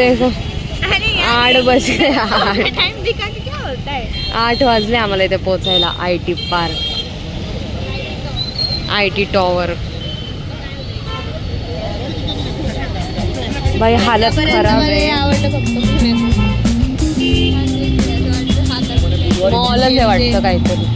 देखो 8 बजे 8 वाजले आम्हाला इथे पोहोचायला. IT park, IT tower. भाई हालत खराब आहे. मॉलच आहे वाटतं काहीतरी.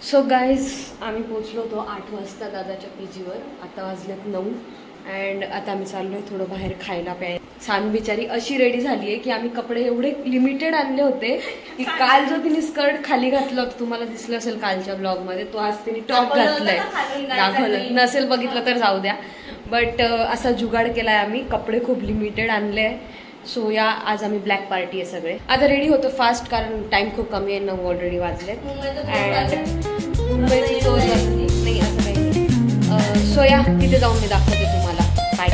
सो गाईज आम्ही पोचलो होतो 8 वाजता दादाच्या PGवर. आता वाजलेत 9 अँड आता आम्ही चाललोय थोडं बाहेर खायला प्यायला. सानू बिचारी अशी रेडी झाली आहे की आम्ही कपडे एवढे लिमिटेड आणले होते की काल जो तिने स्कर्ट खाली घातलं होतं, तुम्हाला दिसलं असेल कालच्या ब्लॉगमध्ये, तो आज तिने टॉप घातलाय. दाखवलं नसेल बघितलं तर जाऊ द्या. बट असा जुगाड केलाय आम्ही, कपडे खूप लिमिटेड आणले. सो या आज आम्ही ब्लॅक पार्टी आहे सगळे. आता रेडी होतो फास्ट कारण टाइम खूप कमी आहे. 9 ऑलरेडी वाजले. मुंबईची चोर नाही असं काही नाही. सो या तिथे जाऊन मी दाखवते तुम्हाला काय.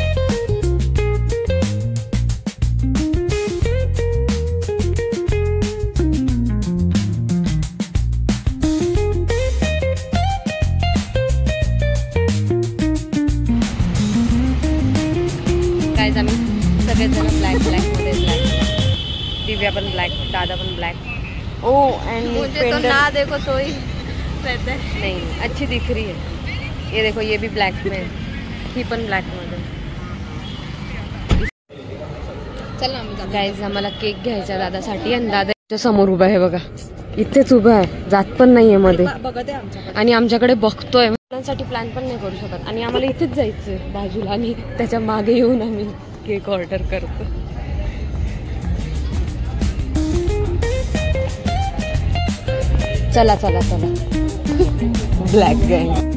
गाईज आम्ही सगळेजण ब्लॅक मध्ये दिव्या पण ब्लॅक, दादा पण ब्लॅक. ओ एंड मुझे तो ना देखो तो ही नहीं अच्छी दिख रही है. ये देखो ये भी ब्लॅक में, ही पण ब्लॅक मध्ये. चल ना गाईज आम्हाला केक घ्यायचा दादासाठी आणि दादा समोर उभा आहे बघा, इथेच उभा आहे, जात पण नाहीये मध्ये आणि आमच्याकडे बघतोय. मुलांसाठी प्लॅन पण नाही करू शकत आणि आम्हाला इथेच जायचंय बाजूला आणि त्याच्या मागे येऊन आम्ही केक ऑर्डर करतो. चला चला चला ब्लॅक गँग.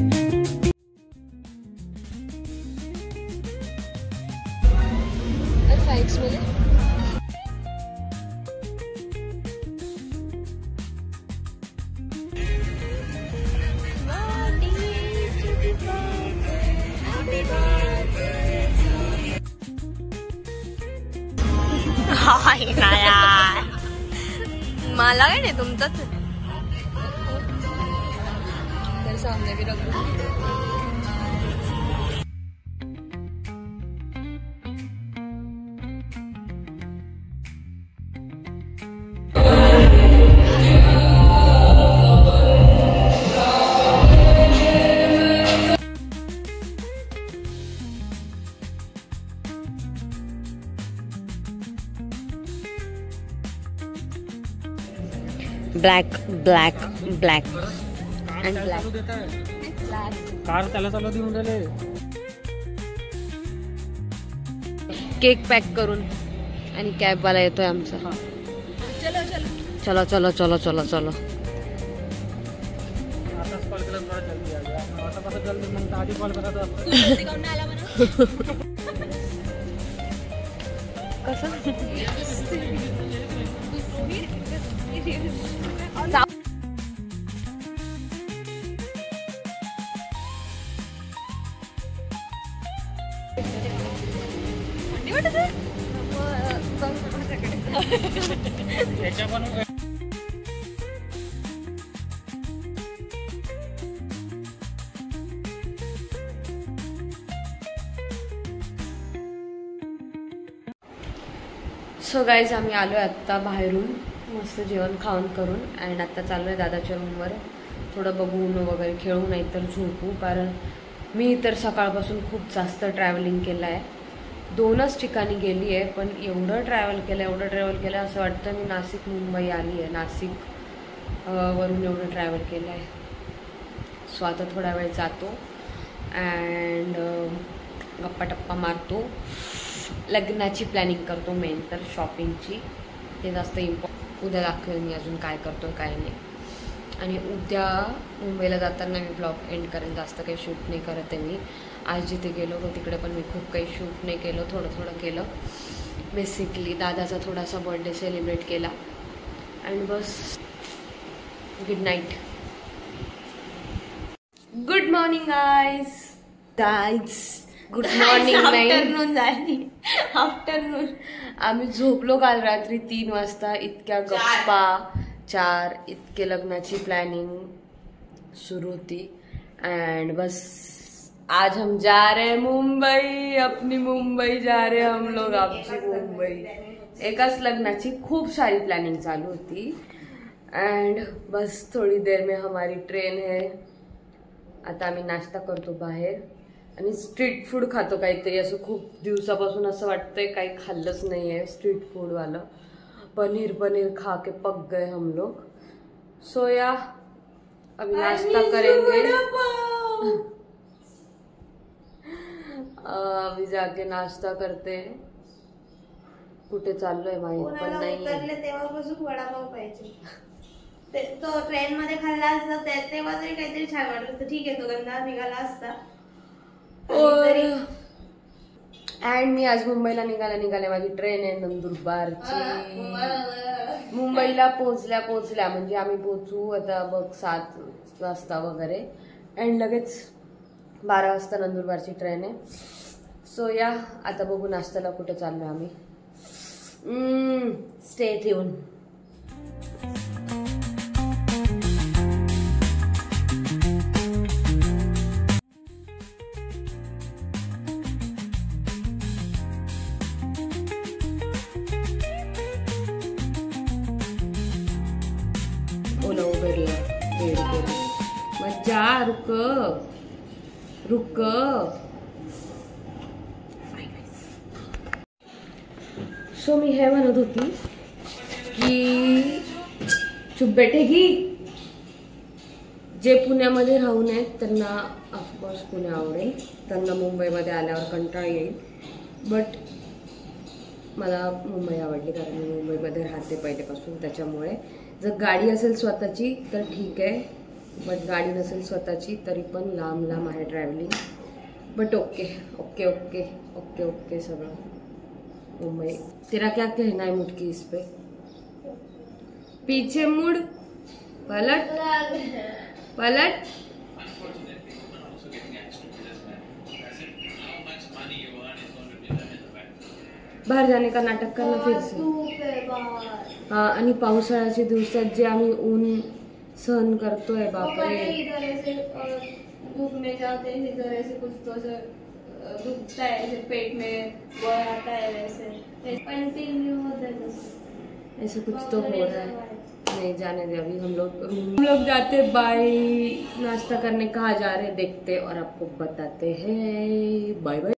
मला काय नाही तुमचाच सामने भी रख दो. Black black black and black. Car त्याला चालू देऊन राहिले. केक पॅक करून आणि कॅब वाला येतोय आमचा. चलो चलो चलो चलो चलो. कसं सो गाईज आम्ही आलोय आत्ता बाहेरून मस्त जेवण खाऊन करून अँड आता चाललोय दादाच्या रूमवर. थोडं बघू वगैरे खेळू नाही तर झोपू, कारण मी तर सकाळपासून खूप जास्त ट्रॅव्हलिंग केलं आहे. 2च ठिकाणी गेली आहे पण एवढं ट्रॅव्हल केलं असं वाटतं मी नाशिक मुंबई आली आहे. नाशिक वरून एवढं ट्रॅव्हल केलं आहे. सो आता थोडा वेळ जातो अँड गप्पा टप्पा मारतो. लग्नाची प्लॅनिंग करतो मेन तर, शॉपिंगची ते जास्त उद्या दाखवेल मी अजून काय करतो काय नाही. आणि उद्या मुंबईला जाताना मी ब्लॉग एंड करेन. जास्त काही शूट नाही करत आहे मी. आज जिथे गेलो होतो तिकडे पण मी खूप काही शूट नाही केलं, थोडं केलं. बेसिकली दादाचा थोडासा बर्थडे सेलिब्रेट केला and bus. Good night. Good morning guys. Good morning. Afternoon झाली. आफ्टरनून आम्ही झोपलो काल रात्री 3 वाजता. इतक्या गप्पा 4 इतके लग्नाची प्लॅनिंग सुरू होती. एंड बस आज हम जा रहे हैं मुंबई. अपनी मुंबई जा रहे हम लोग. आमची मुंबई. एकाच लग्नाची खूप सारी प्लॅनिंग चालू होती. एंड बस थोड़ी देर में हमारी ट्रेन है. आता आम्ही नाश्ता करतो बाहेर आणि स्ट्रीट फूड खातो काहीतरी. असं खूप दिवसापासून असं वाटतंय काही खाल्लंच नाही आहे स्ट्रीट फूडवालं. पनीर खा के पक गए हम लोग. सो या अभी नाश्ता करेंगे. अभी जाके नाश्ता करते. कुठे चाललोय माहित पण नाही. तेव्हापासून वडापाव पाहिजे. तो ट्रेन मध्ये खाल्ला असता तेव्हा तरी काहीतरी छान वाटत होतं. ठीक आहे तो गंधा निघाला असता. अँड मी आज मुंबईला निघाले. माझी ट्रेन आहे नंदुरबारची. मुंबईला पोहोचल्या म्हणजे आम्ही पोहोचू आता बघ 7 वाजता वगैरे. अँड लगेच 12 वाजता नंदुरबारची ट्रेन आहे. सो या आता बघू नाश्त्याला कुठे चाललो आम्ही. Stay tune. ओला उबरला वेळ केला. मज्जा. रुक. सो मी हे म्हणत होती की चुप बैठेगी. जे पुण्यामध्ये राहून आहेत त्यांना ऑफकोर्स पुणे आवडेल. त्यांना मुंबईमध्ये आल्यावर कंटाळा येईल. बट मला मुंबई आवडली कारण मी मुंबईमध्ये राहते पहिल्यापासून. त्याच्यामुळे जर गाडी असेल स्वतःची तर ठीक आहे. बट गाडी नसेल स्वतःची तरी पण लांब आहे ट्रॅव्हलिंग. बट ओके सगळं. मुंबई. तेरा क्या कहना है मुटकी इस पे? पीछे मुड़. पलट. बाहेर जाने का नाटक करना फिर से. हाँ. आणि पावसाळ्याच्या दिवसात जे आम्ही ऊन सहन करतोय बापरे. इधर ऐसे धूप में जाते हैं, इधर ऐसे कुछ तो दुखता है ऐसे पेट में वो आता है वैसे कंटिन्यू होता है. ऐसे कुछ तो हो रहा है. नहीं जाने दे. अभी हम लोग जाते बाय. नाश्ता करने कहाँ जा रहे देखते और आपको बताते हैं. Bye bye.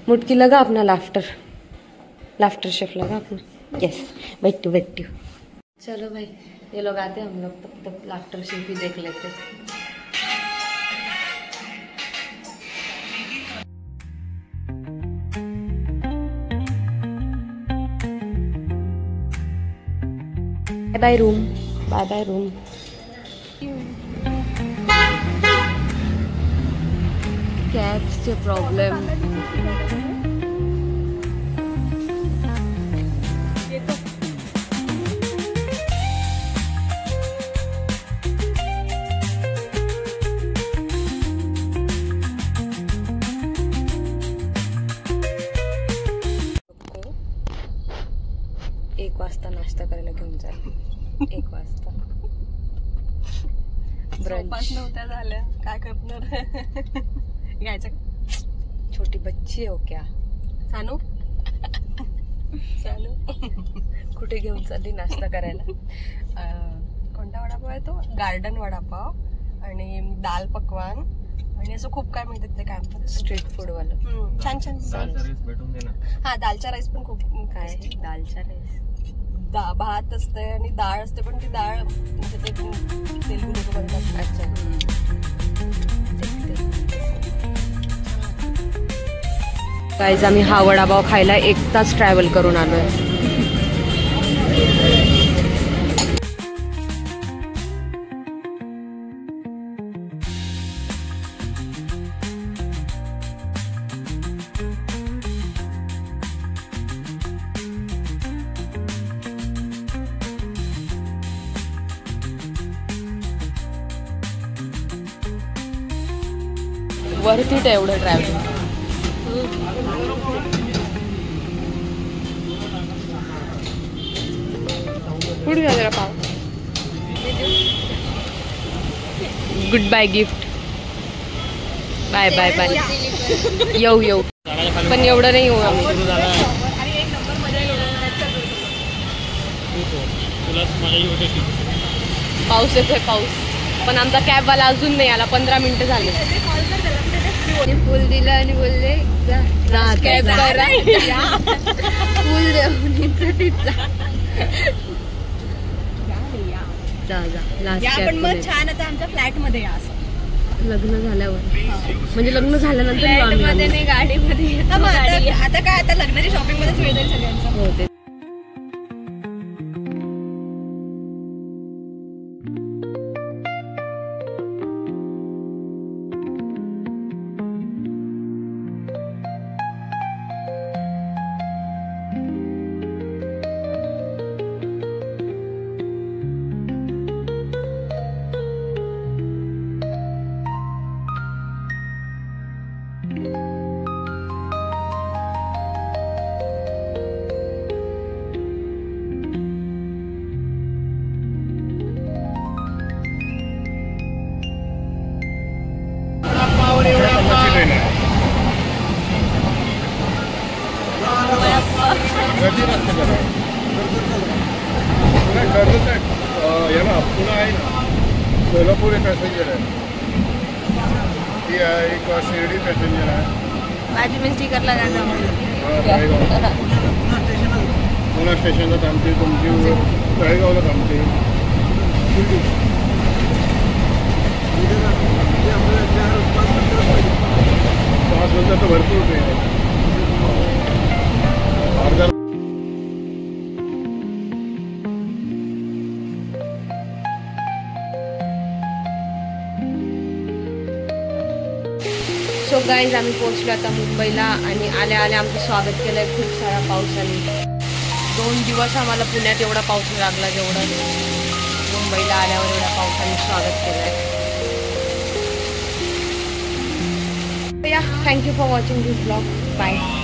मुटकी लगा अपना लाफ्टर शेफ लगा अपना. यस बैठू. चलो भाई ये लोग आते हम लोग तब तक लाफ्टर शेफ ही देख लेते. Bye bye room. कॅब्सचे प्रॉब्लेम. एक वाजता नाश्ता करायला घेऊन जाईल. 1 वाजता ब्रंच. नव्हत्या झाल्या काय करणार. घ्यायचं. छोटी बच्ची हो क्या सानू. कुठे घेऊन चालली नाश्ता करायला? कोणता वडापाव आहे तो? गार्डन वडापाव आणि दाल पकवान आणि असं खूप काय म्हणतात ते काय म्हणतात स्ट्रीट फूड वालं. छान भेटून दे ना. हा दालचा राईस पण खूप. काय दालचा राईस? भात असते आणि डाळ असते पण ती डाळ म्हणजे ते तेलगू लोक बनतात. अच्छा. गाईज आम्ही हा वडापाव खायला 1 तास ट्रॅव्हल करून आलोय. वरती एवढं ट्रॅव्हलिंग. कुठे झालेला पाव. Good bye gift. Bye bye bye. येऊ पण एवढं नाही येऊ आम्ही. पाऊस येतोय पाऊस. पण आमचा कॅबवाला अजून नाही आला. 15 मिनिटं झाले. फुल दिलं आणि बोलले कॅब करा. फुल पण मग छान आता आमच्या फ्लॅट मध्ये या. लग्न झाल्यावर म्हणजे लग्न झाल्यानंतर मध्ये नाही गाडीमध्ये. आता काय आता लग्नाची शॉपिंग मध्येच वेळ जाईल सगळ्यांचा. हो ते. पुन्हा आहे ना सोलापूर पॅसेंजर आहे. ती एक शिर्डी पॅसेंजर आहे. माझी मी स्टिकरला पुन्हा स्टेशनला थांबते. तुमची तळेगावला थांबते. 5 मिनिटात तर भरपूर ट्रेन आहे. अर्धा सो गाईज आम्ही पोहोचलो आता मुंबईला. आणि आल्या आल्या आमचं स्वागत केलं आहे खूप साऱ्या पावसाने. 2 दिवस आम्हाला पुण्यात एवढा पाऊस लागला जेवढं मुंबईला आल्यावर एवढ्या पावसाने स्वागत केलं आहे. या thank you for watching this blog. Bye.